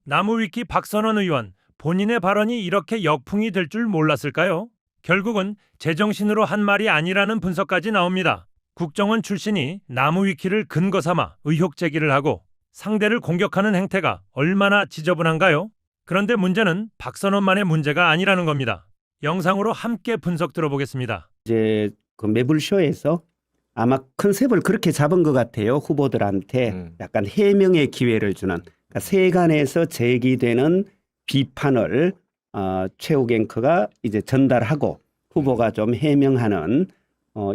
나무위키 박선원 의원, 본인의 발언이 이렇게 역풍이 될 줄 몰랐을까요? 결국은 제정신으로 한 말이 아니라는 분석까지 나옵니다. 국정원 출신이 나무위키를 근거 삼아 의혹 제기를 하고 상대를 공격하는 행태가 얼마나 지저분한가요? 그런데 문제는 박선원만의 문제가 아니라는 겁니다. 영상으로 함께 분석 들어보겠습니다. 이제 그 매불쇼에서 아마 컨셉을 그렇게 잡은 것 같아요. 후보들한테 약간 해명의 기회를 주는. 그러니까 세간에서 제기되는 비판을 최욱 앵커가 이제 전달하고 후보가 좀 해명하는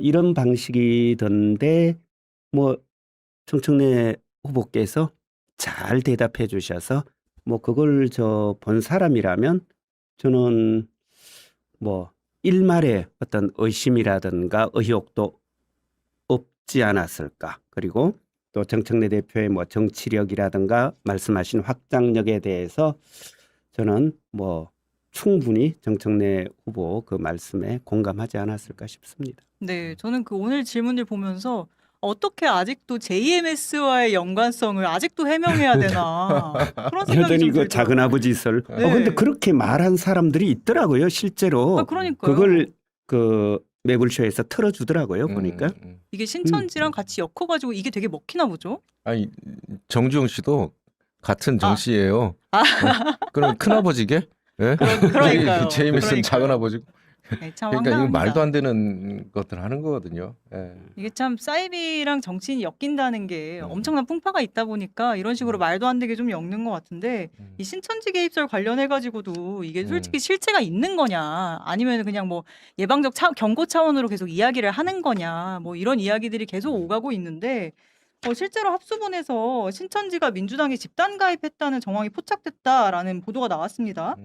이런 방식이던데 뭐 정청래 후보께서 잘 대답해 주셔서 뭐 그걸 저 본 사람이라면 저는 뭐 일말의 어떤 의심이라든가 의혹도 없지 않았을까. 그리고 또 정청래 대표의 뭐 정치력이라든가 말씀하신 확장력에 대해서 저는 뭐 충분히 정청래 후보 그 말씀에 공감하지 않았을까 싶습니다. 네, 저는 그 오늘 질문을 보면서 어떻게 아직도 JMS와의 연관성을 아직도 해명해야 되나 그런 생각이 여전히 좀 그 들더라고요. 작은 아버지 설. 네. 근데 그렇게 말한 사람들이 있더라고요, 실제로. 그러니까요. 그걸 그 매불쇼에서 틀어주더라고요, 보니까. 이게 신천지랑 같이 엮어가지고 이게 되게 먹히나 보죠. 아니 정주영 씨도 같은 정 아. 씨예요. 그럼 큰 아버지게? 예? 그러니까요. 제임스는 작은 아버지. 네, 참 그러니까 이거 황당합니다. 말도 안 되는 것들 하는 거거든요. 예. 이게 참 사이비랑 정치인이 엮인다는 게 엄청난 풍파가 있다 보니까 이런 식으로 말도 안 되게 좀 엮는 것 같은데 이 신천지 개입설 관련해가지고도 이게 솔직히 실체가 있는 거냐 아니면 그냥 뭐 예방적 경고 차원으로 계속 이야기를 하는 거냐 뭐 이런 이야기들이 계속 오가고 있는데 실제로 합수본에서 신천지가 민주당에 집단 가입했다는 정황이 포착됐다라는 보도가 나왔습니다.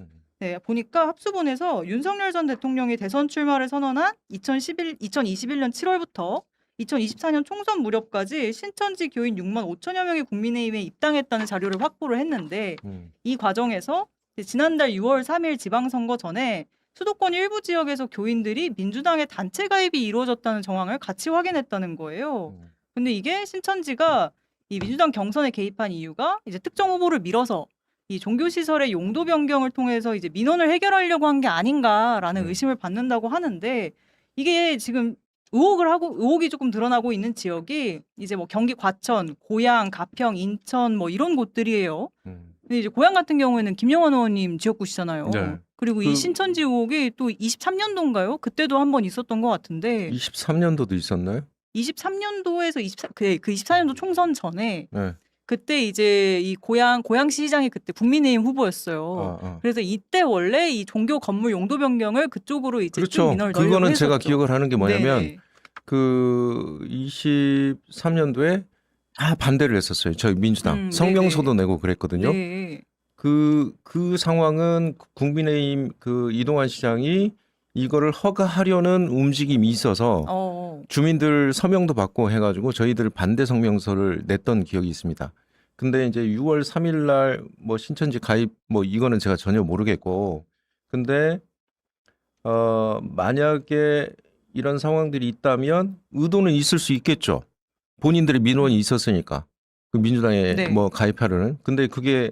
네, 보니까 합수본에서 윤석열 전 대통령이 대선 출마를 선언한 2021년 7월부터 2024년 총선 무렵까지 신천지 교인 6만 5천여 명이 국민의힘에 입당했다는 자료를 확보를 했는데 이 과정에서 지난달 6월 3일 지방선거 전에 수도권 일부 지역에서 교인들이 민주당의 단체 가입이 이루어졌다는 정황을 같이 확인했다는 거예요. 근데 이게 신천지가 이 민주당 경선에 개입한 이유가 이제 특정 후보를 밀어서 이 종교시설의 용도 변경을 통해서 이제 민원을 해결하려고 한 게 아닌가라는 의심을 받는다고 하는데 이게 지금 의혹이 조금 드러나고 있는 지역이 이제 뭐 경기 과천, 고양, 가평, 인천 뭐 이런 곳들이에요. 근데 이제 고양 같은 경우에는 김영환 의원님 지역구시잖아요. 네. 그리고 이 신천지 의혹이 또 23년도인가요? 그때도 한 번 있었던 것 같은데 23년도도 있었나요? 23년도에서 24년도 총선 전에 네. 그때 이제 이 고양시 시장이 그때 국민의힘 후보였어요. 그래서 이때 원래 이 종교 건물 용도 변경을 그쪽으로 이제 그렇죠. 민원을 그거는 제가 했었죠. 기억을 하는 게 뭐냐면 네네. 그 23년도에 다 반대를 했었어요. 저희 민주당 성명서도 내고 그랬거든요. 네. 그 상황은 국민의힘 그 이동환 시장이 이거를 허가하려는 움직임이 있어서 주민들 서명도 받고 해가지고 저희들 반대 성명서를 냈던 기억이 있습니다. 근데 이제 6월 3일 날 뭐 신천지 가입 뭐 이거는 제가 전혀 모르겠고, 근데 만약에 이런 상황들이 있다면 의도는 있을 수 있겠죠. 본인들의 민원이 있었으니까 그 민주당에 네. 뭐 가입하려는. 근데 그게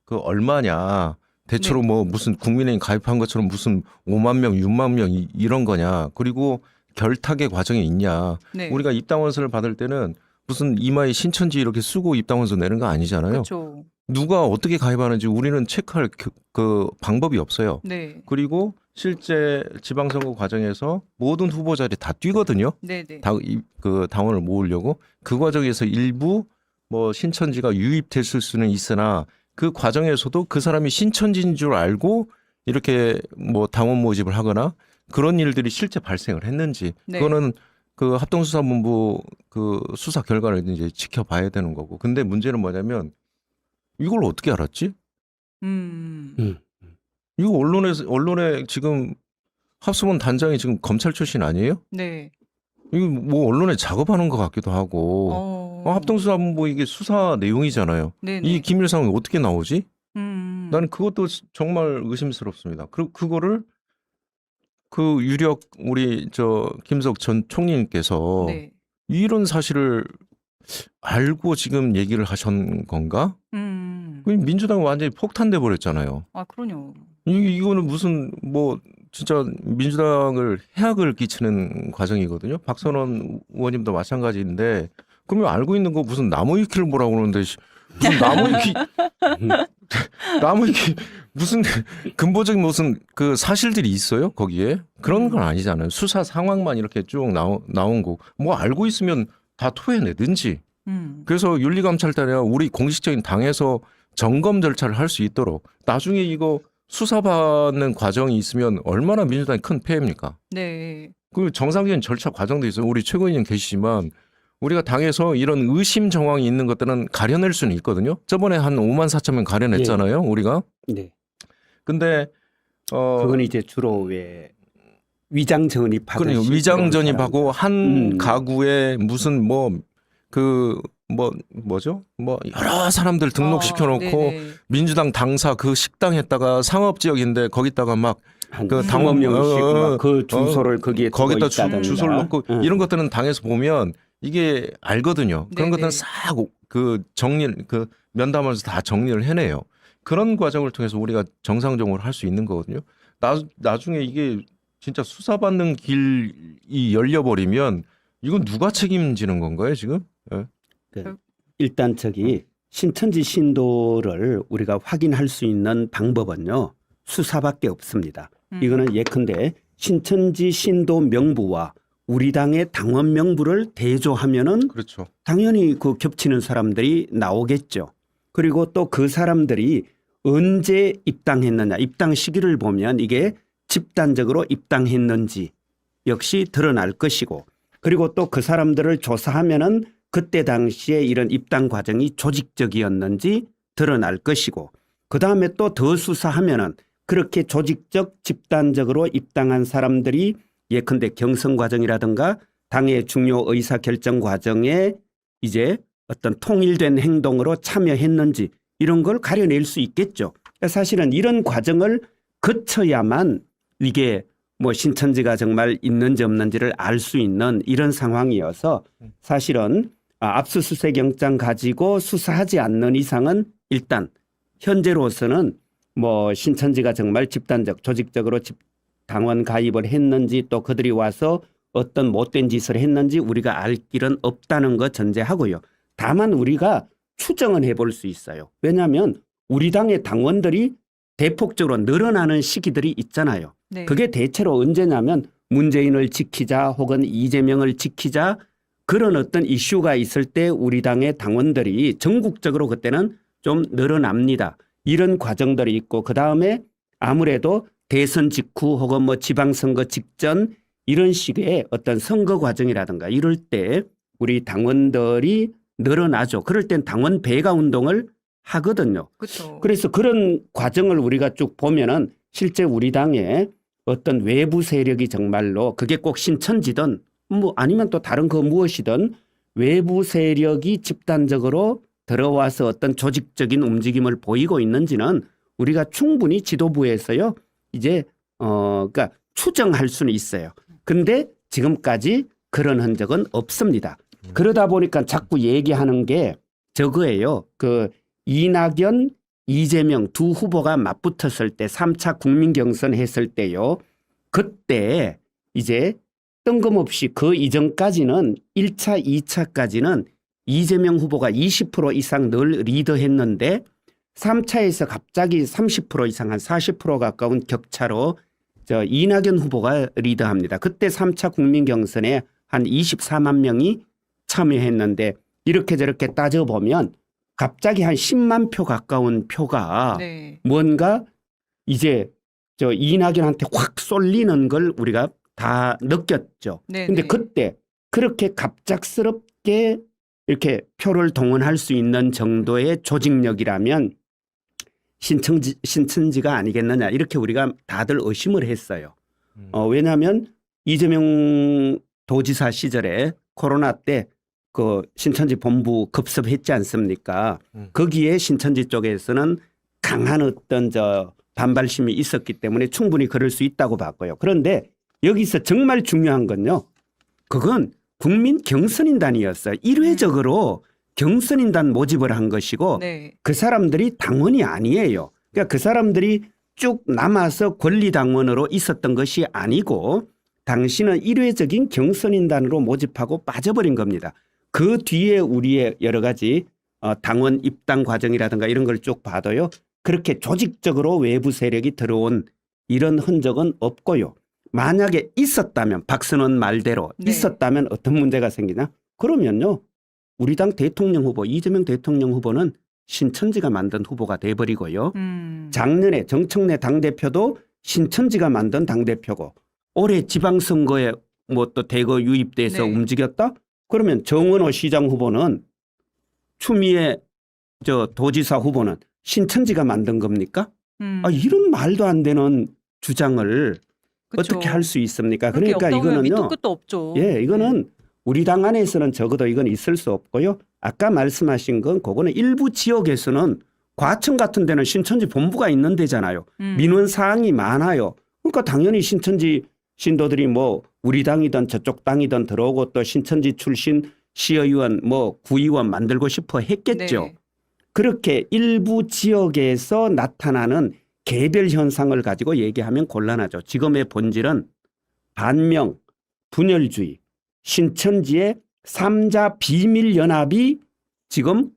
그 얼마냐? 대체로 뭐 무슨 국민의힘 가입한 것처럼 무슨 5만 명, 6만 명 이런 거냐. 그리고 결탁의 과정이 있냐. 네. 우리가 입당원서를 받을 때는 무슨 이마에 신천지 이렇게 쓰고 입당원서 내는 거 아니잖아요. 그렇죠. 누가 어떻게 가입하는지 우리는 체크할 그 방법이 없어요. 네. 그리고 실제 지방선거 과정에서 모든 후보자들이 다 뛰거든요. 네네. 그 당원을 모으려고. 그 과정에서 일부 뭐 신천지가 유입됐을 수는 있으나 그 과정에서도 그 사람이 신천지인 줄 알고 이렇게 뭐 당원 모집을 하거나 그런 일들이 실제 발생을 했는지 네. 그거는 그 합동수사본부 그 수사 결과를 이제 지켜봐야 되는 거고. 근데 문제는 뭐냐면 이걸 어떻게 알았지? 이거 언론에 지금 합수본 단장이 지금 검찰 출신 아니에요? 네. 이거 뭐 언론에 작업하는 것 같기도 하고. 합동수사본부 이게 수사 내용이잖아요. 네네. 이 기밀 상황이 어떻게 나오지? 나는 그것도 정말 의심스럽습니다. 그거를 그 유력 우리 김석 전 총리님께서 네. 이런 사실을 알고 지금 얘기를 하신 건가? 민주당 완전히 폭탄돼 버렸잖아요. 아, 그러요. 이거는 무슨 뭐 진짜 민주당을 해악을 끼치는 과정이거든요. 박선원 의원님도 마찬가지인데 그러면 알고 있는 거 무슨 나무 위키를 보라고 그러는데 무슨 나무 위키 나무 위키 무슨 근본적인 무슨 그 사실들이 있어요 거기에? 그런 건 아니잖아요. 수사 상황만 이렇게 쭉 나온 거 뭐 알고 있으면 다 토해내든지. 그래서 윤리감찰단이나 우리 공식적인 당에서 점검 절차를 할 수 있도록 나중에 이거 수사받는 과정이 있으면 얼마나 민주당이 큰 폐해입니까? 네. 그 정상적인 절차 과정도 있어요. 우리 최고위원 계시지만 우리가 당에서 이런 의심 정황이 있는 것들은 가려낼 수는 있거든요. 저번에 한 5만 4천 명 가려냈잖아요. 우리가. 네. 근데 그건 이제 주로 왜 위장 전입하듯이 그러니까 위장 전입하고 한 가구에 무슨 뭐죠? 뭐 여러 사람들 등록시켜 놓고 민주당 당사 그 식당에다가 상업 지역인데 거기다가 막 그 당원 명씩 그 주소를 거기다 있다든가. 주소를 넣고 이런 것들은 당에서 보면 이게 알거든요. 그런 것들은 싹 그 그 면담하면서 다 정리를 해내요. 그런 과정을 통해서 우리가 정상적으로 할 수 있는 거거든요. 나중에 이게 진짜 수사받는 길이 열려버리면 이건 누가 책임지는 건가요 지금? 네. 일단 신천지 신도를 우리가 확인할 수 있는 방법은요. 수사밖에 없습니다. 이거는 예컨대 신천지 신도 명부와 우리 당의 당원 명부를 대조하면은 그렇죠. 당연히 그 겹치는 사람들이 나오겠죠. 그리고 또 그 사람들이 언제 입당했느냐, 입당 시기를 보면 이게 집단적으로 입당했는지 역시 드러날 것이고, 그리고 또 그 사람들을 조사하면은 그때 당시에 이런 입당 과정이 조직적이었는지 드러날 것이고, 그 다음에 또 더 수사하면은 그렇게 조직적 집단적으로 입당한 사람들이 예컨대 경선 과정이라든가 당의 중요 의사 결정 과정에 이제 어떤 통일된 행동으로 참여했는지 이런 걸 가려낼 수 있겠죠. 사실은 이런 과정을 거쳐야만 이게 뭐 신천지가 정말 있는지 없는지를 알 수 있는 이런 상황이어서 사실은 압수수색 영장 가지고 수사하지 않는 이상은 일단 현재로서는 뭐 신천지가 정말 집단적 조직적으로 당원 가입을 했는지 또 그들이 와서 어떤 못된 짓을 했는지 우리가 알 길은 없다는 거 전제하고요. 다만 우리가 추정은 해볼 수 있어요. 왜냐하면 우리 당의 당원들이 대폭적으로 늘어나는 시기들이 있잖아요. 네. 그게 대체로 언제냐면 문재인을 지키자 혹은 이재명을 지키자 그런 어떤 이슈가 있을 때 우리 당의 당원들이 전국적으로 그때는 좀 늘어납니다. 이런 과정들이 있고 그다음에 아무래도 대선 직후 혹은 뭐 지방선거 직전 이런 식의 어떤 선거 과정이라든가 이럴 때 우리 당원들이 늘어나죠. 그럴 땐 당원 배가 운동을 하거든요. 그렇죠. 그래서 그런 과정을 우리가 쭉 보면은 실제 우리 당에 어떤 외부 세력이 정말로 그게 꼭 신천지든 뭐 아니면 또 다른 그 무엇이든 외부 세력이 집단적으로 들어와서 어떤 조직적인 움직임을 보이고 있는지는 우리가 충분히 지도부에서요 이제 그러니까 추정할 수는 있어요. 근데 지금까지 그런 흔적은 없습니다. 그러다 보니까 자꾸 얘기하는 게 저거예요. 그 이낙연, 이재명 두 후보가 맞붙었을 때 3차 국민 경선 했을 때요. 그때 이제 뜬금없이 그 이전까지는 1차, 2차까지는 이재명 후보가 20% 이상 늘 리더했는데 3차에서 갑자기 30% 이상 한 40% 가까운 격차로 이낙연 후보가 리더합니다. 그때 3차 국민 경선에 한 24만 명이 참여했는데 이렇게 저렇게 따져보면 갑자기 한 10만 표 가까운 표가 뭔가 이제 이낙연한테 확 쏠리는 걸 우리가 다 느꼈죠. 근데 그때 그렇게 갑작스럽게 이렇게 표를 동원할 수 있는 정도의 조직력이라면 신천지가 아니겠느냐 이렇게 우리가 다들 의심을 했어요. 왜냐하면 이재명 도지사 시절에 코로나 때 그 신천지 본부 급습했지 않습니까? 거기에 신천지 쪽에서는 강한 어떤 반발심이 있었기 때문에 충분히 그럴 수 있다고 봤고요. 그런데 여기서 정말 중요한 건요. 그건 국민 경선인단이었어요. 일회적으로 경선인단 모집을 한 것이고 네. 그 사람들이 당원이 아니에요. 그러니까 그 사람들이 쭉 남아서 권리당원으로 있었던 것이 아니고 당시는 일회적인 경선인단으로 모집하고 빠져버린 겁니다. 그 뒤에 우리의 여러 가지 당원 입당 과정이라든가 이런 걸 쭉 봐도요. 그렇게 조직적으로 외부 세력이 들어온 이런 흔적은 없고요. 만약에 있었다면 박선원 말대로 네. 있었다면 어떤 문제가 생기나? 그러면요. 우리 당 대통령 후보 이재명 대통령 후보는 신천지가 만든 후보가 돼버리고요. 작년에 정청래 당대표도 신천지가 만든 당대표고 올해 지방선거에 뭐 또 대거 유입돼서 네. 움직였다? 그러면 정원호 시장 후보는 추미애 도지사 후보는 신천지가 만든 겁니까? 이런 말도 안 되는 주장을 그쵸. 어떻게 할 수 있습니까? 그렇게 그러니까 없다면 밑도 이거는요. 끝도 없죠. 예, 이거는 우리 당 안에서는 적어도 이건 있을 수 없고요. 아까 말씀하신 건 그거는 일부 지역에서는 과천 같은 데는 신천지 본부가 있는 데잖아요. 민원 사항이 많아요. 그러니까 당연히 신천지 신도들이 뭐 우리 당이든 저쪽 당이든 들어오고 또 신천지 출신 시의원 뭐 구의원 만들고 싶어 했겠죠. 네. 그렇게 일부 지역에서 나타나는 개별 현상을 가지고 얘기하면 곤란하죠. 지금의 본질은 반명, 분열주의, 신천지의 삼자 비밀연합이 지금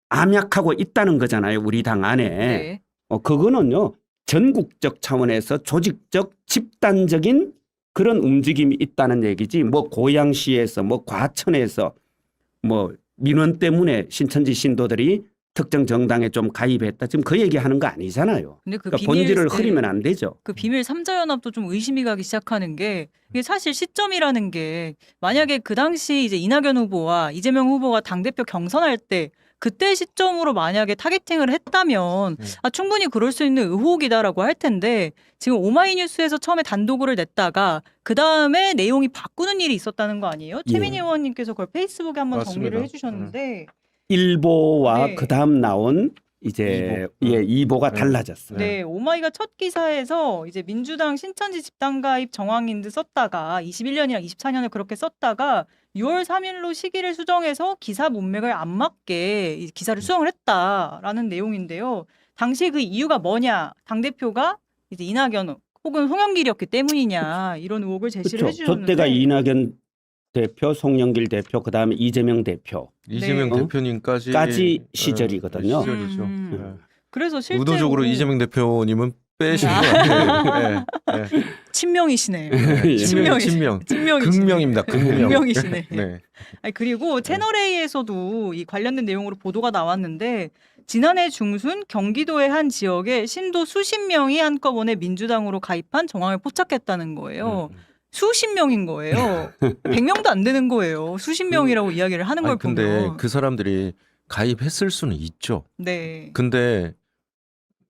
암약하고 있다는 거잖아요. 우리 당 안에. 네. 그거는요. 전국적 차원에서 조직적 집단적인 그런 움직임이 있다는 얘기지. 뭐 고양시에서 뭐 과천에서 뭐 민원 때문에 신천지 신도들이 특정 정당에 좀 가입했다. 지금 그 얘기하는 거 아니잖아요. 근데 그 그러니까 본질을 네. 흐리면 안 되죠. 그 비밀 삼자연합도 좀 의심이 가기 시작하는 게 이게 사실 시점이라는 게 만약에 그 당시 이제 이낙연 후보와 이재명 후보가 당대표 경선할 때 그때 시점으로 만약에 타겟팅을 했다면 충분히 그럴 수 있는 의혹이다라고 할 텐데 지금 오마이뉴스에서 처음에 단독을 냈다가 그다음에 내용이 바꾸는 일이 있었다는 거 아니에요? 예. 최민희 의원님께서 그걸 페이스북에 한번 정리를 맞습니다. 해주셨는데 일보와 네. 그다음 나온 이제 이보가 네. 달라졌어요. 네, 오마이가 첫 기사에서 이제 민주당 신천지 집단 가입 정황인 듯 썼다가 21년이랑 24년을 그렇게 썼다가 6월 3일로 시기를 수정해서 기사 문맥을 안 맞게 이 기사를 수정을 했다라는 내용인데요. 당시 그 이유가 뭐냐? 당대표가 이제 이낙연 혹은 송영길이었기 때문이냐 이런 의혹을 제시를 그렇죠. 해주셨는데 저때가 이낙연 대표, 송영길 대표, 그다음에 이재명 대표 이재명 네. 대표님까지 까지 시절이거든요. 시절이죠. 그래서 실제로 의도적으로 이재명 대표님은 빼신 것 같아요. 네. 친명이시네. 예. 친명. 극명입니다. 극명. 극명이시네. 네. 아니, 그리고 채널A에서도 이 관련된 내용으로 보도가 나왔는데 지난해 중순 경기도의 한 지역에 신도 수십 명이 한꺼번에 민주당으로 가입한 정황을 포착했다는 거예요. 수십 명인 거예요. 100명도 안 되는 거예요. 수십 명이라고 이야기를 하는 걸 근데 보면. 그 사람들이 가입했을 수는 있죠. 네. 근데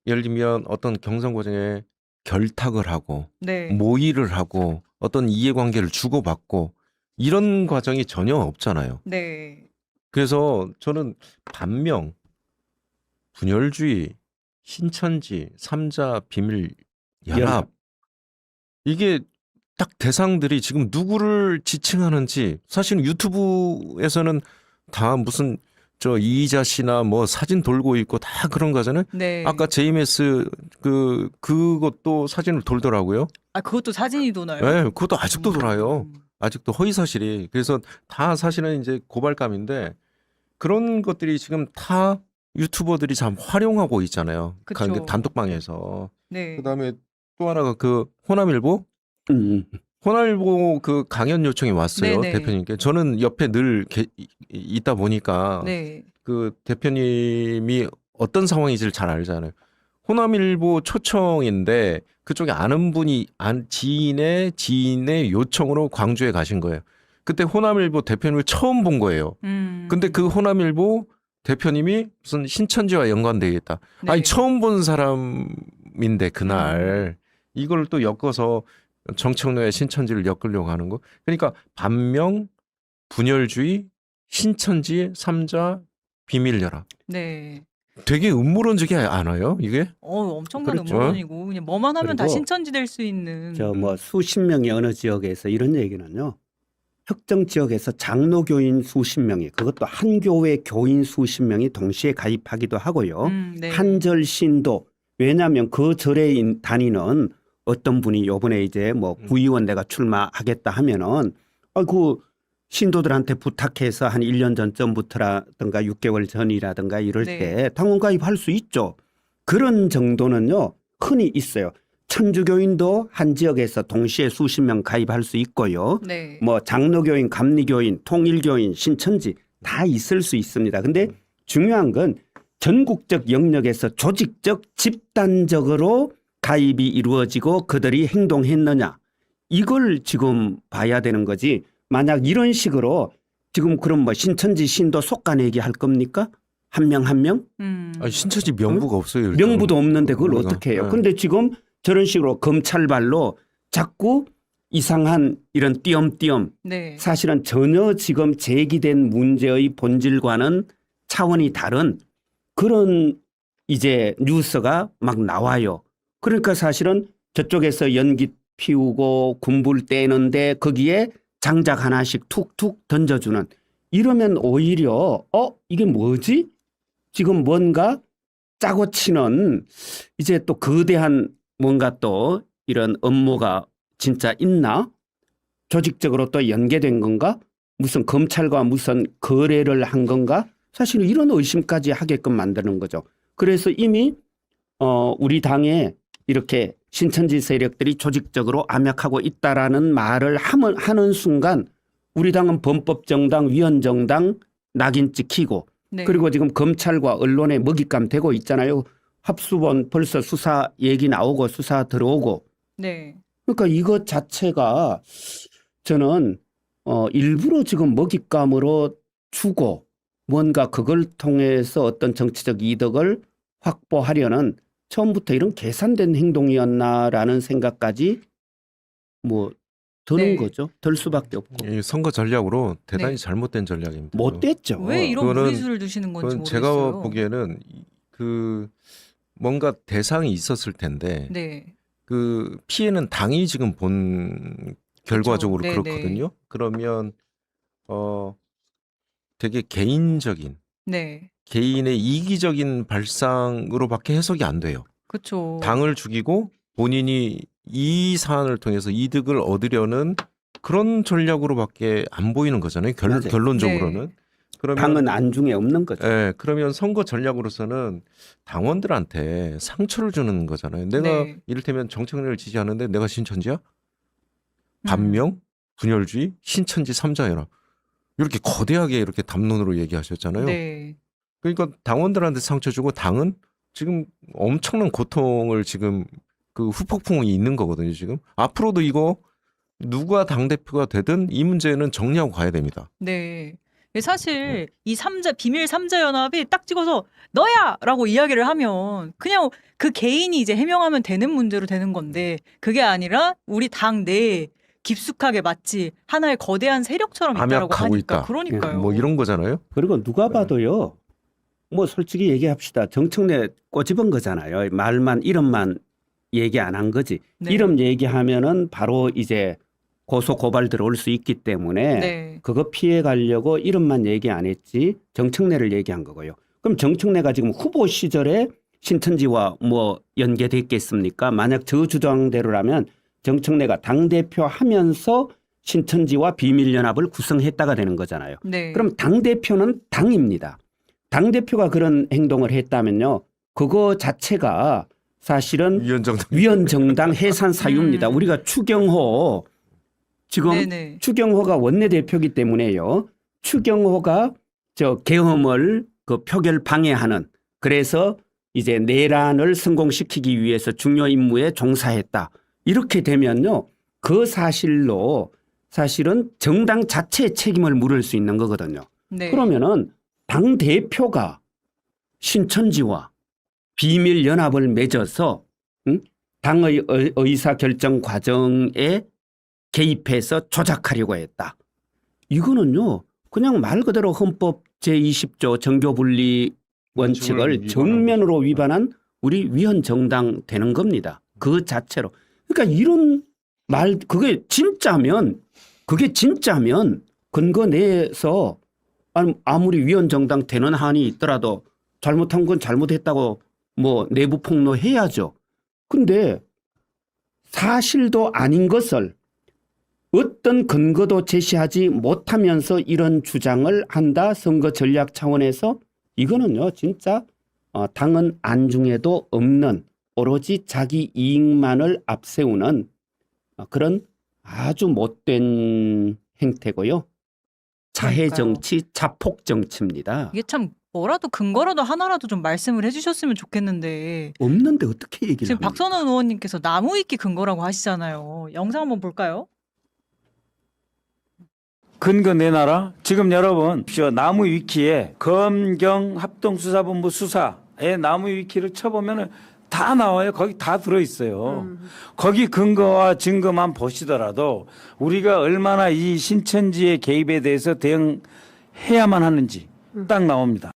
예를 들면 어떤 경선 과정에 결탁을 하고 네. 모의를 하고 어떤 이해관계를 주고받고 이런 과정이 전혀 없잖아요. 네. 그래서 저는 반명, 분열주의, 신천지, 삼자 비밀 연합 이게 딱 대상들이 지금 누구를 지칭하는지 사실 유튜브에서는 다 무슨 저 이희자 씨나 뭐 사진 돌고 있고 다 그런 거잖아요. 네. 아까 JMS 그것도 사진을 돌더라고요. 그것도 사진이 도나요? 네, 그것도 아직도 돌아요. 아직도 허위 사실이. 그래서 다 사실은 이제 고발감인데 그런 것들이 지금 다 유튜버들이 참 활용하고 있잖아요. 그쵸. 단톡방에서. 네. 그다음에 또 하나가 그 호남일보 호남일보 그 강연 요청이 왔어요. 네네. 대표님께. 저는 옆에 늘 있다 보니까 네. 그 대표님이 어떤 상황인지를 잘 알잖아요. 호남일보 초청인데 그쪽에 아는 분이 지인의 요청으로 광주에 가신 거예요. 그때 호남일보 대표님을 처음 본 거예요. 근데 그 호남일보 대표님이 무슨 신천지와 연관되어 있다. 네. 아니 처음 본 사람인데 그날 이걸 또 엮어서 정청래의 신천지를 엮으려고 하는 거. 그러니까 반명, 분열주의, 신천지, 삼자, 비밀연합. 네. 되게 음모론적이 않아요, 이게? 엄청난 그렇죠. 음모론이고 그냥 뭐만 하면 다 그리고 신천지 될 수 있는. 저 뭐 수십 명이 어느 지역에서 이런 얘기는요. 특정 지역에서 장로교인 수십 명이 그것도 한 교회 교인 수십 명이 동시에 가입하기도 하고요. 네. 한절 신도 왜냐하면 그 절에 다니는 어떤 분이 요번에 이제 뭐 구의원 내가 출마하겠다 하면은 그 신도들한테 부탁해서 한 1년 전쯤부터라든가 6개월 전이라든가 이럴 네. 때 당원 가입할 수 있죠. 그런 정도는요 흔히 있어요. 천주교인도 한 지역에서 동시에 수십 명 가입할 수 있고요. 네. 뭐 장로교인, 감리교인, 통일교인, 신천지 다 있을 수 있습니다. 근데 중요한 건 전국적 영역에서 조직적 집단적으로 가입이 이루어지고 그들이 행동했느냐 이걸 지금 봐야 되는 거지. 만약 이런 식으로 지금 그럼 뭐 신천지 신도 속가내기 할 겁니까? 한 명 한 명? 아니, 신천지 명부가 없어요. 일단. 명부도 없는데 그걸 우리가. 어떻게 해요? 네. 그런데 지금 저런 식으로 검찰발로 자꾸 이상한 이런 띄엄띄엄 네. 사실은 전혀 지금 제기된 문제의 본질과는 차원이 다른 그런 이제 뉴스가 막 나와요. 그러니까 사실은 저쪽에서 연기 피우고 군불 떼는데 거기에 장작 하나씩 툭툭 던져주는 이러면 오히려 이게 뭐지? 지금 뭔가 짜고 치는 이제 또 거대한 뭔가 또 이런 업무가 진짜 있나? 조직적으로 또 연계된 건가? 무슨 검찰과 무슨 거래를 한 건가? 사실 이런 의심까지 하게끔 만드는 거죠. 그래서 이미 우리 당에 이렇게 신천지 세력들이 조직적으로 암약하고 있다라는 말을 하는 순간 우리 당은 범법정당, 위헌정당 낙인 찍히고 네. 그리고 지금 검찰과 언론에 먹잇감 되고 있잖아요. 합수본 벌써 수사 얘기 나오고 수사 들어오고. 네. 그러니까 이것 자체가 저는 일부러 지금 먹잇감으로 주고 뭔가 그걸 통해서 어떤 정치적 이득을 확보하려는 처음부터 이런 계산된 행동이었나라는 생각까지 뭐 드는 네. 거죠. 들 수밖에 없고. 이 선거 전략으로 대단히 네. 잘못된 전략입니다. 못 됐죠. 왜 이런 그거는- 무리수를 두시는 건지 그건 모르겠어요. 제가 보기에는 그 뭔가 대상이 있었을 텐데 네. 그 피해는 당이 지금 본 결과적으로 그렇죠. 그렇거든요. 그러면 되게 개인적인 네. 개인의 이기적인 발상으로밖에 해석이 안 돼요. 그렇죠. 당을 죽이고 본인이 이 사안을 통해서 이득을 얻으려는 그런 전략으로밖에 안 보이는 거잖아요. 맞아요. 결론적으로는. 네. 그러면 당은 안중에 없는 거죠. 예, 그러면 선거 전략으로서는 당원들한테 상처를 주는 거잖아요. 내가 네. 이를테면 정청래를 지지하는데 내가 신천지야? 반명, 분열주의, 신천지 삼자연합 이렇게 거대하게 이렇게 담론으로 얘기하셨잖아요. 네. 그러니까 당원들한테 상처 주고 당은 지금 엄청난 고통을 지금 그 후폭풍이 있는 거거든요. 지금 앞으로도 이거 누가 당대표가 되든 이 문제는 정리하고 가야 됩니다. 네. 사실 이 비밀 삼자 연합이 딱 찍어서 너야라고 이야기를 하면 그냥 그 개인이 이제 해명하면 되는 문제로 되는 건데 그게 아니라 우리 당 내에 깊숙하게 마치 하나의 거대한 세력처럼 있다라고 암약하고 하니까 있다. 그러니까요. 뭐 이런 거잖아요. 그리고 누가 봐도요. 뭐 솔직히 얘기합시다. 정청래 꼬집은 거잖아요. 말만 이름만 얘기 안 한 거지. 네. 이름 얘기하면은 바로 이제 고소 고발 들어올 수 있기 때문에 네. 그거 피해 가려고 이름만 얘기 안 했지 정청래를 얘기한 거고요. 그럼 정청래가 지금 후보 시절에 신천지와 뭐 연계됐겠습니까? 만약 저 주장대로라면 정청래가 당대표 하면서 신천지와 비밀연합을 구성했다가 되는 거잖아요. 네. 그럼 당대표는 당입니다. 당대표가 그런 행동을 했다면요. 그거 자체가 사실은 위원정당 위헌정당 해산 사유입니다. 우리가 추경호 지금 네네. 추경호가 원내대표이기 때문에요. 추경호가 저 계엄을 그 표결 방해하는 그래서 이제 내란을 성공시키기 위해서 중요 임무에 종사했다. 이렇게 되면요. 그 사실로 사실은 정당 자체의 책임을 물을 수 있는 거거든요. 네. 그러면은 당 대표가 신천지와 비밀 연합을 맺어서 당의 의사 결정 과정에 개입해서 조작하려고 했다. 이거는요. 그냥 말 그대로 헌법 제20조 정교분리 원칙을 정면으로 위반한 우리 위헌정당 되는 겁니다. 그 자체로. 그러니까 이런 말 그게 진짜면 그게 진짜면 근거 내에서 아무리 위헌정당 되는 한이 있더라도 잘못한 건 잘못했다고 뭐 내부 폭로해야죠. 근데 사실도 아닌 것을 어떤 근거도 제시하지 못하면서 이런 주장을 한다. 선거 전략 차원에서 이거는요 진짜 당은 안중에도 없는 오로지 자기 이익만을 앞세우는 그런 아주 못된 행태고요. 자해 정치, 자폭 정치입니다. 이게 참 뭐라도 근거라도 하나라도 좀 말씀을 해주셨으면 좋겠는데 없는데 어떻게 얘기를 지금 합니까? 박선원 의원님께서 나무 위키 근거라고 하시잖아요. 영상 한번 볼까요? 근거 내놔라. 지금 여러분 나무 위키에 검경 합동수사본부 수사에 나무 위키를 쳐보면 다 나와요. 거기 다 들어있어요. 거기 근거와 증거만 보시더라도 우리가 얼마나 이 신천지의 개입에 대해서 대응해야만 하는지 딱 나옵니다.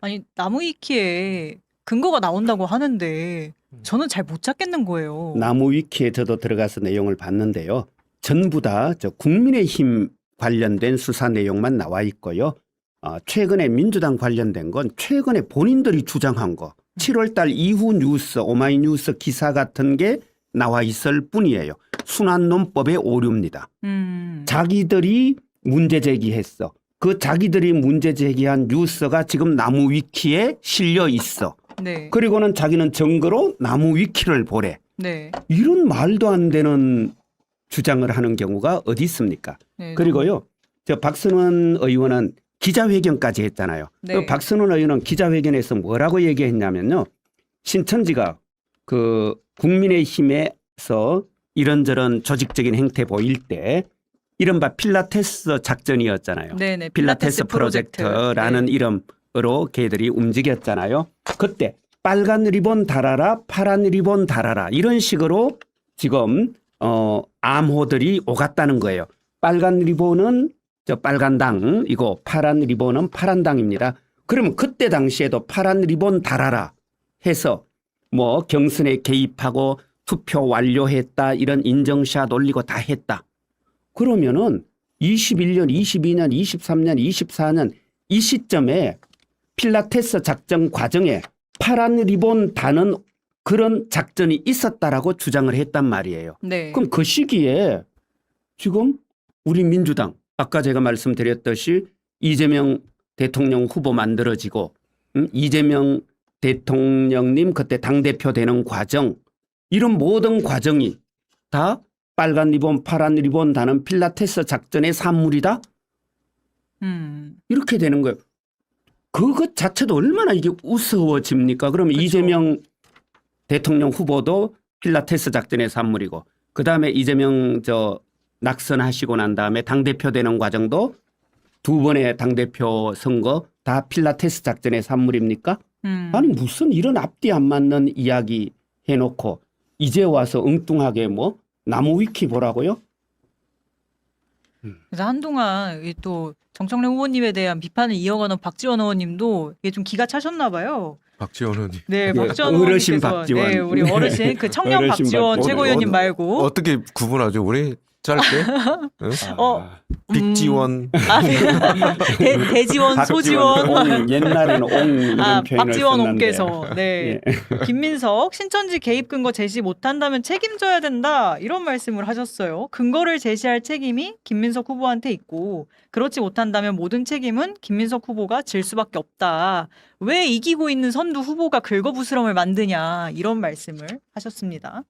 아니 나무 위키에 근거가 나온다고 하는데 저는 잘 못 찾겠는 거예요. 나무 위키에 저도 들어가서 내용을 봤는데요. 전부 다 저 국민의힘 관련된 수사 내용만 나와 있고요. 최근에 민주당 관련된 건 최근에 본인들이 주장한 거 7월 달 이후 뉴스, 오마이뉴스 기사 같은 게 나와 있을 뿐이에요. 순환논법의 오류입니다. 자기들이 문제 제기했어. 그 자기들이 문제 제기한 뉴스가 지금 나무 위키에 실려 있어. 네. 그리고는 자기는 증거로 나무 위키를 보래. 네. 이런 말도 안 되는 주장을 하는 경우가 어디 있습니까? 네, 그리고요, 저 박선원 의원은 기자회견까지 했잖아요. 네. 그 박선원 의원은 기자회견에서 뭐라고 얘기했냐면요. 신천지가 그 국민의힘에서 이런저런 조직적인 행태 보일 때 이른바 필라테스 작전이었잖아요. 네네. 필라테스 프로젝트라는 네. 이름으로 걔들이 움직였잖아요. 그때 빨간 리본 달아라, 파란 리본 달아라 이런 식으로 지금 암호들이 오갔다는 거예요. 빨간 리본은 저 빨간당이고 파란 리본은 파란당입니다. 그러면 그때 당시에도 파란 리본 달아라 해서 뭐 경선에 개입하고 투표 완료했다 이런 인증샷 올리고 다 했다. 그러면은 21년, 22년, 23년, 24년 이 시점에 필라테스 작전 과정에 파란 리본 다는 그런 작전이 있었다라고 주장을 했단 말이에요. 네. 그럼 그 시기에 지금 우리 민주당 아까 제가 말씀드렸듯이 이재명 대통령 후보 만들어지고 이재명 대통령님 그때 당대표 되는 과정 이런 모든 과정이 다 빨간 리본 파란 리본 다는 필라테스 작전의 산물이다? 이렇게 되는 거예요. 그것 자체도 얼마나 이게 우스워집니까? 그러면 그렇죠. 이재명 대통령 후보도 필라테스 작전의 산물이고 그다음에 이재명 낙선하시고 난 다음에 당대표 되는 과정도 두 번의 당대표 선거 다 필라테스 작전의 산물입니까? 아니 무슨 이런 앞뒤 안 맞는 이야기 해놓고 이제 와서 엉뚱하게 뭐 나무 위키 보라고요? 그래서 한동안 이또 정청래 후보님에 대한 비판을 이어가는 박지원 의원님도 이게 좀 기가 차셨나 봐요. 박지원 의원님. 네, 예, 박지원 어르신 의원님께서 박지원. 네, 우리 어르신 그 청년 어르신 박지원 박지원. 최고위원님 말고 어떻게 구분하죠? 우리 짧게 응? 어, 빅지원. 대지원, 소지원. 옹, 옛날에는 옹 이런 표현을 박지원 썼는데. 옹께서 네. 김민석 신천지 개입 근거 제시 못한다면 책임져야 된다 이런 말씀을 하셨어요. 근거를 제시할 책임이 김민석 후보한테 있고 그렇지 못한다면 모든 책임은 김민석 후보가 질 수밖에 없다. 왜 이기고 있는 선두 후보가 긁어부스럼을 만드냐 이런 말씀을 하셨습니다.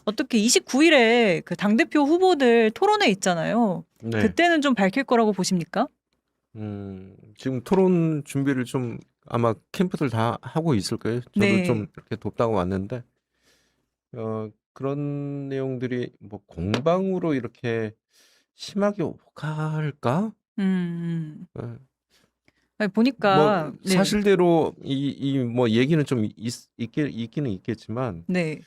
어떻게 29일에 그 당대표 후보들 토론회 있잖아요. 네. 그때는 좀 밝힐 거라고 보십니까? 지금 토론 준비를 좀 아마 캠프들 다 하고 있을 거예요. 저도 네. 좀 이렇게 돕다고 왔는데 그런 내용들이 뭐 공방으로 이렇게 심하게 오갈까? 어, 아니, 보니까 뭐 사실대로 이 뭐 얘기는 좀 있기는 있겠지만 네.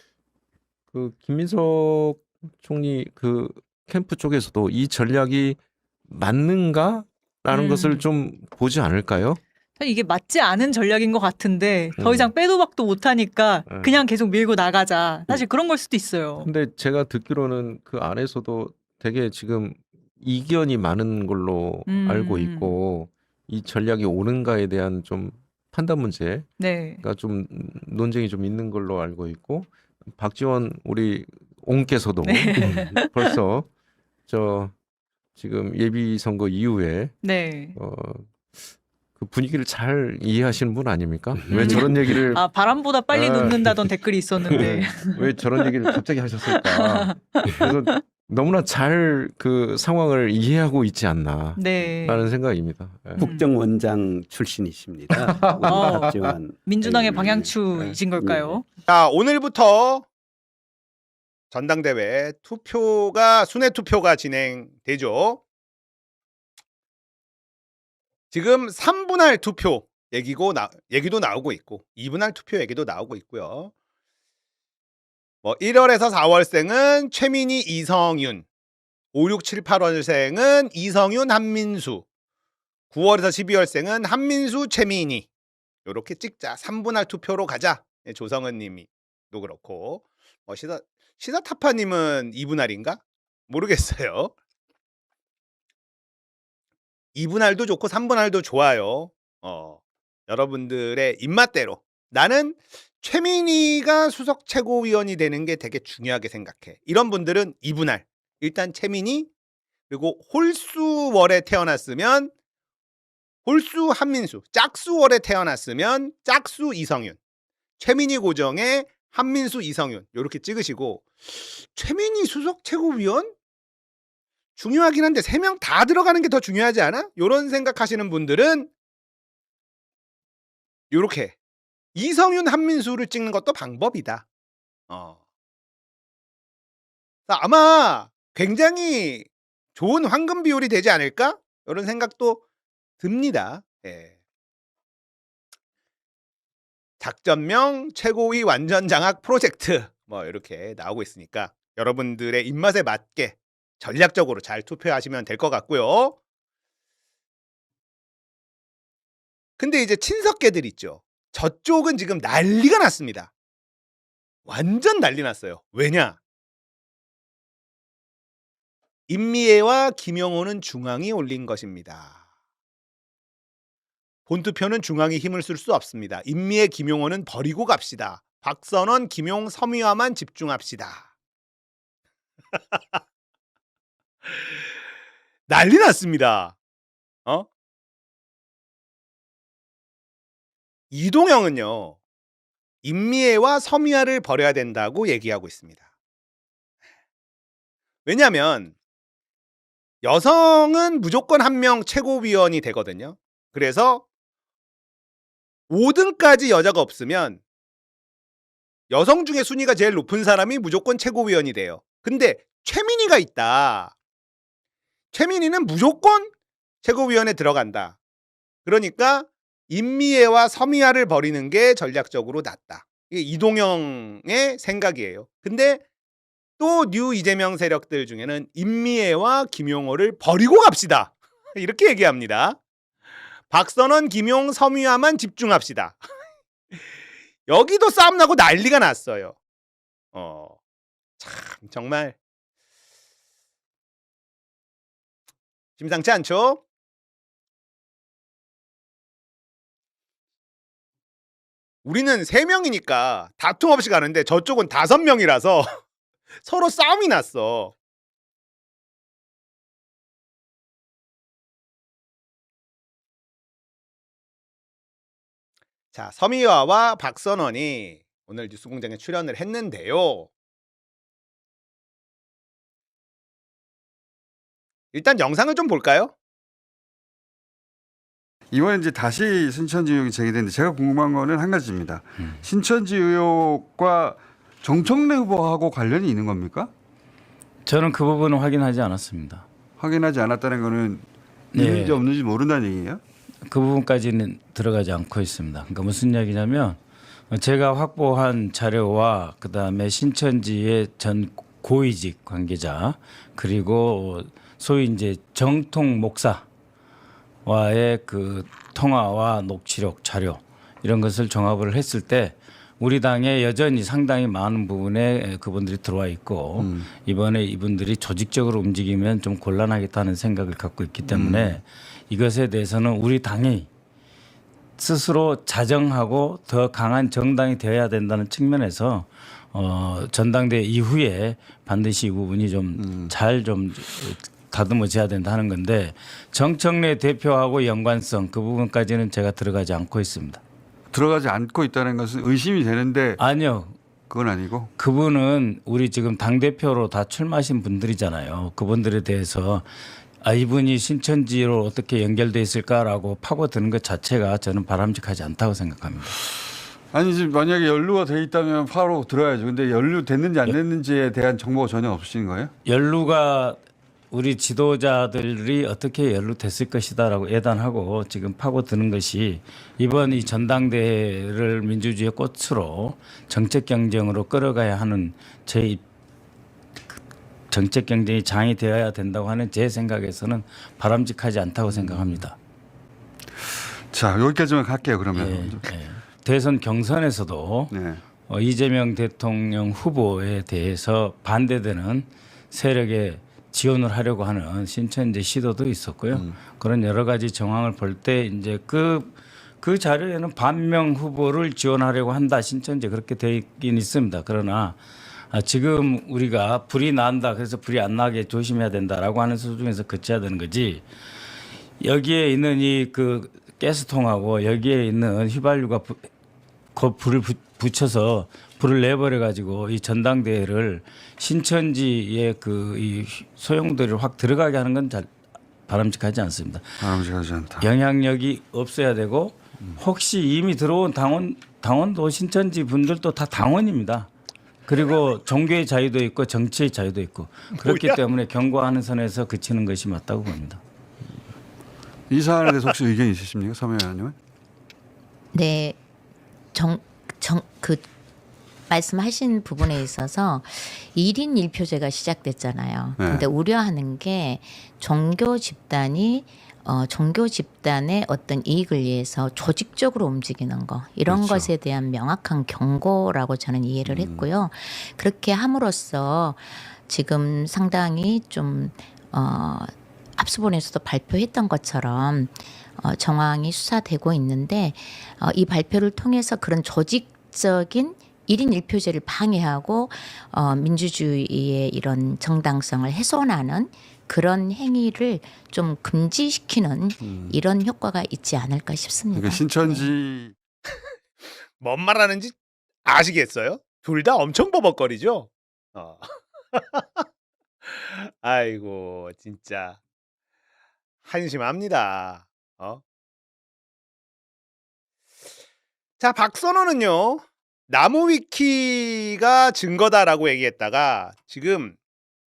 그 김민석 총리 그 캠프 쪽에서도 이 전략이 맞는가라는 것을 좀 보지 않을까요? 사실 이게 맞지 않은 전략인 것 같은데 더 이상 음. 빼도 박도 못하니까 음. 그냥 계속 밀고 나가자. 사실 그런 걸 수도 있어요. 근데 제가 듣기로는 그 안에서도 되게 지금 이견이 많은 걸로 알고 있고 이 전략이 옳은가에 대한 좀 판단 문제가 네. 좀 논쟁이 좀 있는 걸로 알고 있고 박지원 우리 옹께서도 벌써 저 지금 예비 선거 이후에 네. 그 분위기를 잘 이해하시는 분 아닙니까? 왜 저런 얘기를 아, 바람보다 빨리 아, 눕는다던 댓글이 있었는데. 왜 저런 얘기를 갑자기 하셨을까? 그래서 너무나 잘 그 상황을 이해하고 있지 않나라는 네. 생각입니다. 예. 국정원장 출신이십니다. 우리 어. 박지원 민주당의 의원님. 방향추이신 걸까요? 자, 오늘부터 전당대회 투표가 순회 투표가 진행되죠. 지금 3분할 투표 얘기도 나오고 있고 2분할 투표 얘기도 나오고 있고요. 뭐 1월에서 4월생은 최민희, 이성윤, 5, 6, 7, 8월생은 이성윤, 한민수, 9월에서 12월생은 한민수, 최민희 이렇게 찍자. 3분할 투표로 가자. 조성은 님이도 그렇고 시사타파님은 2분할인가? 모르겠어요. 2분할도 좋고 3분할도 좋아요. 여러분들의 입맛대로. 나는 최민희가 수석 최고위원이 되는 게 되게 중요하게 생각해. 이런 분들은 2분할. 일단 최민희, 그리고 홀수월에 태어났으면 홀수 한민수, 짝수월에 태어났으면 짝수 이성윤, 최민희 고정에 한민수 이성윤 이렇게 찍으시고 최민희 수석 최고위원? 중요하긴 한데 3명 다 들어가는 게 더 중요하지 않아? 이런 생각하시는 분들은 이렇게 이성윤, 한민수를 찍는 것도 방법이다. 아마 굉장히 좋은 황금 비율이 되지 않을까? 이런 생각도 듭니다. 예. 작전명 최고위 완전 장악 프로젝트 뭐 이렇게 나오고 있으니까 여러분들의 입맛에 맞게 전략적으로 잘 투표하시면 될 것 같고요. 근데 이제 친석계들 있죠. 저쪽은 지금 난리가 났습니다. 완전 난리 났어요. 왜냐? 임미애와 김영호는 중앙이 올린 것입니다. 본투표는 중앙이 힘을 쓸 수 없습니다. 임미애, 김용호는 버리고 갑시다. 박선원, 김용, 섬유화만 집중합시다. 난리 났습니다. 이동영은요, 임미애와 섬유화를 버려야 된다고 얘기하고 있습니다. 왜냐하면 여성은 무조건 한 명 최고위원이 되거든요. 그래서 5등까지 여자가 없으면 여성 중에 순위가 제일 높은 사람이 무조건 최고위원이 돼요. 근데 최민희가 있다. 최민희는 무조건 최고위원에 들어간다. 그러니까 임미애와 섬이아를 버리는 게 전략적으로 낫다. 이게 이동영의 생각이에요. 근데 또 뉴 이재명 세력들 중에는 임미애와 김용호를 버리고 갑시다. 이렇게 얘기합니다. 박선원, 김용, 섬유화만 집중합시다. 여기도 싸움 나고 난리가 났어요. 참 정말 심상치 않죠? 우리는 3명이니까 다툼 없이 가는데 저쪽은 5명이라서 서로 싸움이 났어. 자, 섬이화와 박선원이 오늘 뉴스공장에 출연을 했는데요. 일단 영상을 좀 볼까요? 이번에 이제 다시 신천지 의혹이 제기됐는데 제가 궁금한 거는 한 가지입니다. 신천지 의혹과 정청래 후보하고 관련이 있는 겁니까? 저는 그 부분은 확인하지 않았습니다. 확인하지 않았다는 거는 네. 있는지 없는지 모른다는 얘기예요? 그 부분까지는 들어가지 않고 있습니다. 그러니까 무슨 이야기냐면 제가 확보한 자료와 그다음에 신천지의 전 고위직 관계자 그리고 소위 이제 정통 목사와의 그 통화와 녹취록 자료 이런 것을 종합을 했을 때 우리 당에 여전히 상당히 많은 부분에 그분들이 들어와 있고 이번에 이분들이 조직적으로 움직이면 좀 곤란하겠다는 생각을 갖고 있기 때문에 이것에 대해서는 우리 당이 스스로 자정하고 더 강한 정당이 되어야 된다는 측면에서 전당대회 이후에 반드시 이 부분이 좀 잘 좀 다듬어져야 된다는 건데 정청래 대표하고 연관성 그 부분까지는 제가 들어가지 않고 있습니다. 들어가지 않고 있다는 것은 의심이 되는데 아니요. 그건 아니고 그분은 우리 지금 당대표로 다 출마하신 분들이잖아요. 그분들에 대해서 이분이 신천지로 어떻게 연결돼 있을까라고 파고드는 것 자체가 저는 바람직하지 않다고 생각합니다. 아니 지금 만약에 연루가 돼 있다면 바로 들어야죠. 근데 연루됐는지 안 됐는지에 대한 정보가 전혀 없으신 거예요? 연루가 우리 지도자들이 어떻게 연루됐을 것이다라고 예단하고 지금 파고드는 것이 이번 이 전당대회를 민주주의의 꽃으로 정책 경쟁으로 끌어가야 하는 제 정책 경쟁이 장이 되어야 된다고 하는 제 생각에서는 바람직하지 않다고 생각합니다. 자 여기까지만 갈게요. 그러면 대선 경선에서도 네. 이재명 대통령 후보에 대해서 반대되는 세력에 지원을 하려고 하는 신천지 시도도 있었고요. 그런 여러 가지 정황을 볼 때 이제 그 자료에는 반명 후보를 지원하려고 한다. 신천지 그렇게 되어 있긴 있습니다. 그러나 지금 우리가 불이 난다. 그래서 불이 안 나게 조심해야 된다라고 하는 수준에서 그쳐야 되는 거지. 여기에 있는 이 그 가스통하고 여기에 있는 휘발유가 불을 붙여서 불을 내버려 가지고 이 전당대회를 신천지의 그 이 소용돌이를 확 들어가게 하는 건 잘 바람직하지 않습니다. 바람직하지 않다. 영향력이 없어야 되고 혹시 이미 들어온 당원도 신천지 분들도 다 당원입니다. 그리고 종교의 자유도 있고 정치의 자유도 있고 그렇기 뭐야? 때문에 경고하는 선에서 그치는 것이 맞다고 봅니다. 이 사안에 대해서 혹시 의견 있으십니까, 서명 의원님은? 네, 그 말씀하신 부분에 있어서 1인 1표제가 시작됐잖아요. 네. 근데 우려하는 게 종교 집단의 어떤 이익을 위해서 조직적으로 움직이는 거 이런 그렇죠. 것에 대한 명확한 경고라고 저는 이해를 했고요. 그렇게 함으로써 지금 상당히 좀 합수본에서도 발표했던 것처럼 정황이 수사되고 있는데 이 발표를 통해서 그런 조직적인 1인 1표제를 방해하고 민주주의의 이런 정당성을 훼손하는 그런 행위를 좀 금지시키는 이런 효과가 있지 않을까 싶습니다. 그러니까 신천지 뭔 말하는지 아시겠어요? 둘 다 엄청 버벅거리죠? 아이고 진짜 한심합니다. 자, 박선호는요. 나무위키가 증거다라고 얘기했다가 지금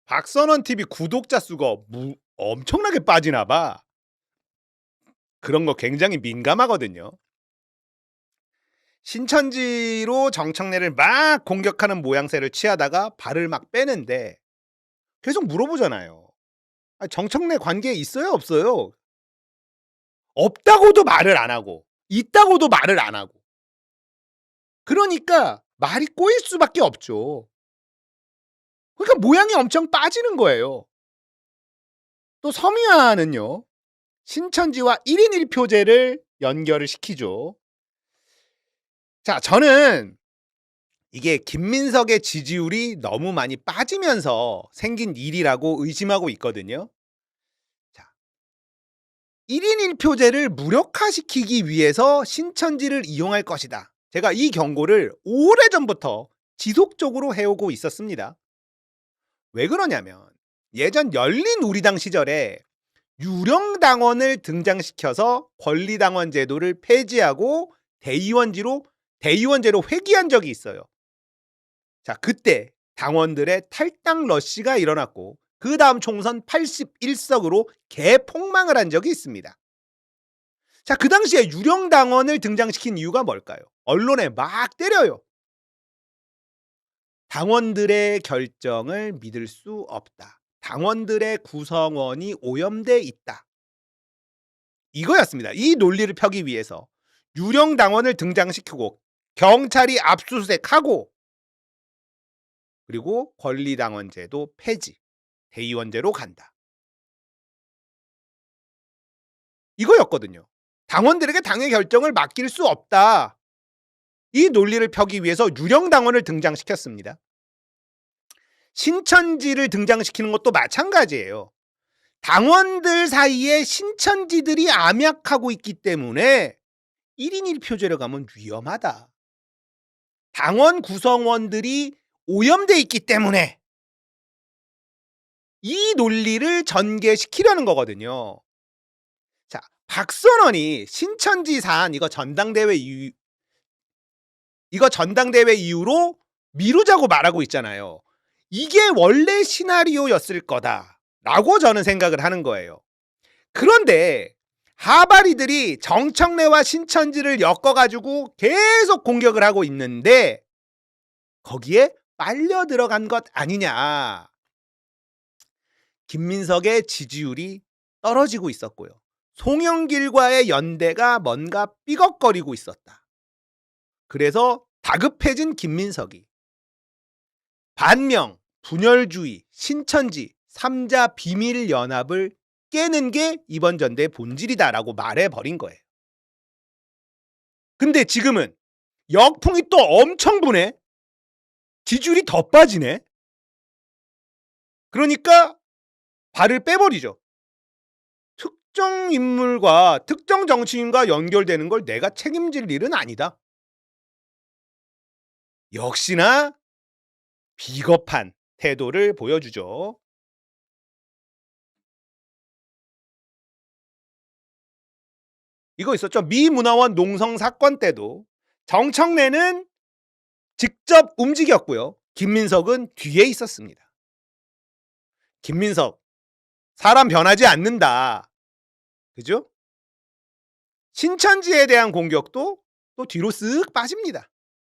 박선원 TV 구독자 수가 엄청나게 빠지나 봐. 그런 거 굉장히 민감하거든요. 신천지로 정청래를 막 공격하는 모양새를 취하다가 발을 막 빼는데 계속 물어보잖아요. 정청래 관계 있어요, 없어요? 없다고도 말을 안 하고 있다고도 말을 안 하고. 그러니까 말이 꼬일 수밖에 없죠. 그러니까 모양이 엄청 빠지는 거예요. 또 서미화는요. 신천지와 1인 1표제를 연결을 시키죠. 자, 저는 이게 김민석의 지지율이 너무 많이 빠지면서 생긴 일이라고 의심하고 있거든요. 자, 1인 1표제를 무력화시키기 위해서 신천지를 이용할 것이다. 제가 이 경고를 오래전부터 지속적으로 해오고 있었습니다. 왜 그러냐면 예전 열린우리당 시절에 유령당원을 등장시켜서 권리당원 제도를 폐지하고 대의원제로 회귀한 적이 있어요. 자, 그때 당원들의 탈당 러시가 일어났고 그 다음 총선 81석으로 개폭망을 한 적이 있습니다. 자, 그 당시에 유령당원을 등장시킨 이유가 뭘까요? 언론에 막 때려요. 당원들의 결정을 믿을 수 없다. 당원들의 구성원이 오염돼 있다. 이거였습니다. 이 논리를 펴기 위해서 유령당원을 등장시키고 경찰이 압수수색하고 그리고 권리당원제도 폐지, 대의원제로 간다. 이거였거든요. 당원들에게 당의 결정을 맡길 수 없다. 이 논리를 펴기 위해서 유령당원을 등장시켰습니다. 신천지를 등장시키는 것도 마찬가지예요. 당원들 사이에 신천지들이 암약하고 있기 때문에 1인 1표제로 가면 위험하다. 당원 구성원들이 오염돼 있기 때문에 이 논리를 전개시키려는 거거든요. 자, 박선원이 신천지 사안 이거 전당대회 이후로 미루자고 말하고 있잖아요. 이게 원래 시나리오였을 거다라고 저는 생각을 하는 거예요. 그런데 하바리들이 정청래와 신천지를 엮어가지고 계속 공격을 하고 있는데 거기에 빨려 들어간 것 아니냐. 김민석의 지지율이 떨어지고 있었고요. 송영길과의 연대가 뭔가 삐걱거리고 있었다. 그래서 다급해진 김민석이 반명, 분열주의, 신천지, 3자 비밀연합을 깨는 게 이번 전대의 본질이다라고 말해버린 거예요. 근데 지금은 역풍이 또 엄청 부네. 지지율이 더 빠지네. 그러니까 발을 빼버리죠. 특정 인물과 특정 정치인과 연결되는 걸 내가 책임질 일은 아니다. 역시나 비겁한 태도를 보여주죠. 이거 있었죠. 미 문화원 농성 사건 때도 정청래는 직접 움직였고요. 김민석은 뒤에 있었습니다. 김민석 사람 변하지 않는다. 그죠? 신천지에 대한 공격도 또 뒤로 쓱 빠집니다.